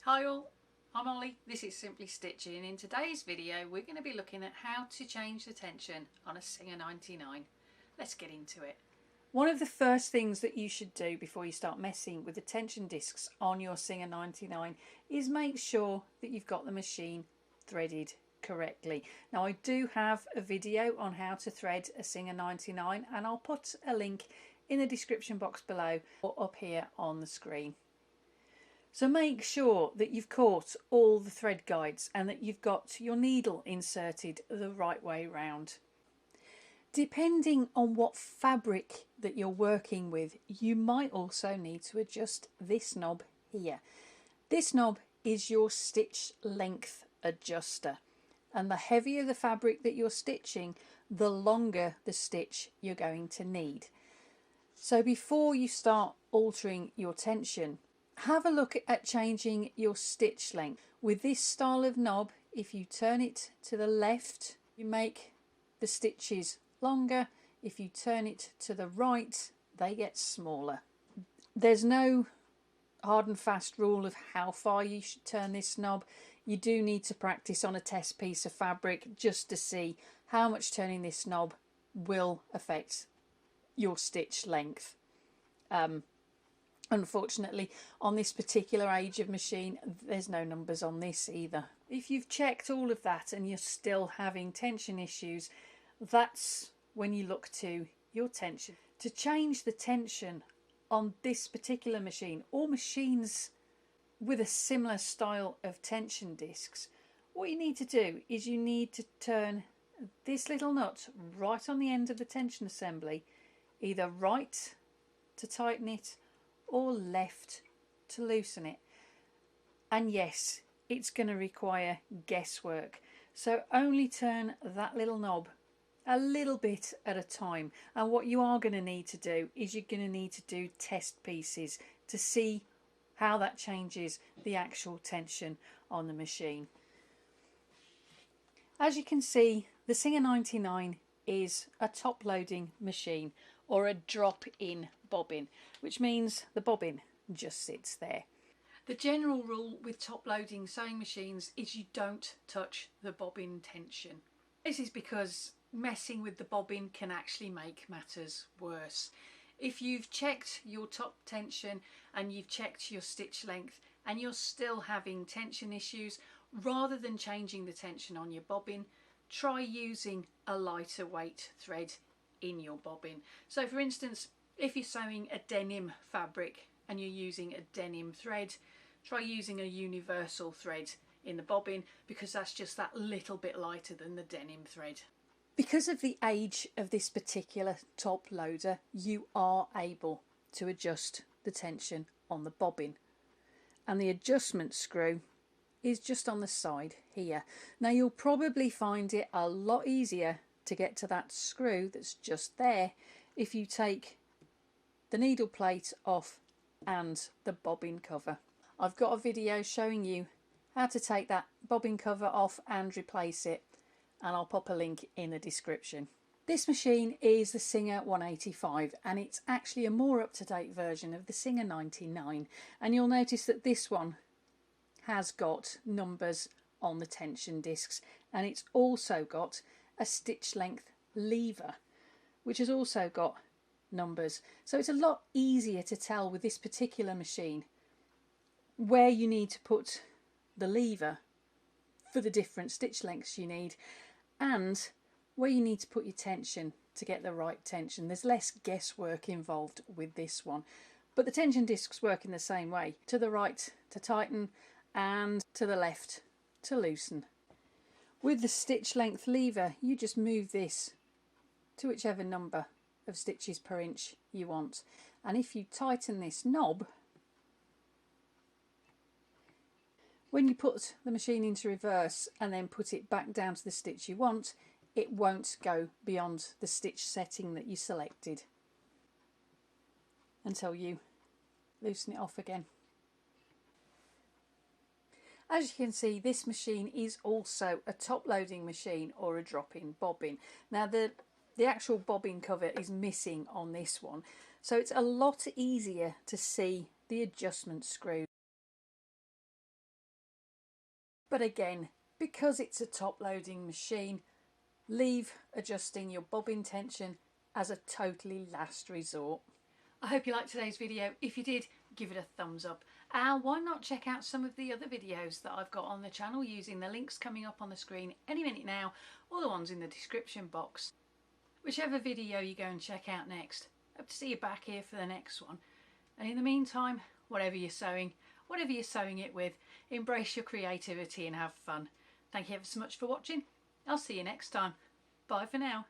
Hi all, I'm Ollie, this is SimplyStitchy, and in today's video we're going to be looking at how to change the tension on a Singer 99. Let's get into it. One of the first things that you should do before you start messing with the tension discs on your Singer 99 is make sure that you've got the machine threaded correctly. Now I do have a video on how to thread a Singer 99 and I'll put a link in the description box below or up here on the screen. So make sure that you've caught all the thread guides and that you've got your needle inserted the right way round. Depending on what fabric that you're working with, you might also need to adjust this knob here. This knob is your stitch length adjuster, and the heavier the fabric that you're stitching, the longer the stitch you're going to need. So before you start altering your tension, have a look at changing your stitch length. With this style of knob, if you turn it to the left, you make the stitches longer. If you turn it to the right, they get smaller. There's no hard and fast rule of how far you should turn this knob. You do need to practice on a test piece of fabric just to see how much turning this knob will affect your stitch length. Unfortunately, on this particular age of machine, there's no numbers on this either. If you've checked all of that and you're still having tension issues, that's when you look to your tension. To change the tension on this particular machine, or machines with a similar style of tension discs, what you need to do is you need to turn this little nut right on the end of the tension assembly, either right to tighten it or left to loosen it. And yes, it's going to require guesswork, so only turn that little knob a little bit at a time. And what you are going to need to do is you're going to need to do test pieces to see how that changes the actual tension on the machine. As you can see, the Singer 99 is a top loading machine, or a drop-in bobbin, which means the bobbin just sits there. The general rule with top loading sewing machines is you don't touch the bobbin tension. This is because messing with the bobbin can actually make matters worse. If you've checked your top tension and you've checked your stitch length and you're still having tension issues, rather than changing the tension on your bobbin, try using a lighter weight thread in your bobbin. So for instance, if you're sewing a denim fabric and you're using a denim thread, try using a universal thread in the bobbin, because that's just that little bit lighter than the denim thread. Because of the age of this particular top loader, you are able to adjust the tension on the bobbin, and the adjustment screw is just on the side here. Now you'll probably find it a lot easier to get to that screw that's just there if you take the needle plate off and the bobbin cover. I've got a video showing you how to take that bobbin cover off and replace it, and I'll pop a link in the description. This machine is the Singer 185, and it's actually a more up-to-date version of the Singer 99, and you'll notice that this one has got numbers on the tension discs, and it's also got a stitch length lever which has also got numbers. So it's a lot easier to tell with this particular machine where you need to put the lever for the different stitch lengths you need, and where you need to put your tension to get the right tension. There's less guesswork involved with this one, but the tension discs work in the same way: to the right to tighten and to the left to loosen. With the stitch length lever, you just move this to whichever number of stitches per inch you want, and if you tighten this knob, when you put the machine into reverse and then put it back down to the stitch you want, it won't go beyond the stitch setting that you selected until you loosen it off again. As you can see, this machine is also a top loading machine, or a drop-in bobbin. Now the actual bobbin cover is missing on this one, so it's a lot easier to see the adjustment screw. But again, because it's a top loading machine, leave adjusting your bobbin tension as a totally last resort. I hope you liked today's video. If you did, give it a thumbs up. And why not check out some of the other videos that I've got on the channel using the links coming up on the screen any minute now, or the ones in the description box. Whichever video you go and check out next, hope to see you back here for the next one. And in the meantime, whatever you're sewing it with, embrace your creativity and have fun. Thank you ever so much for watching. I'll see you next time. Bye for now.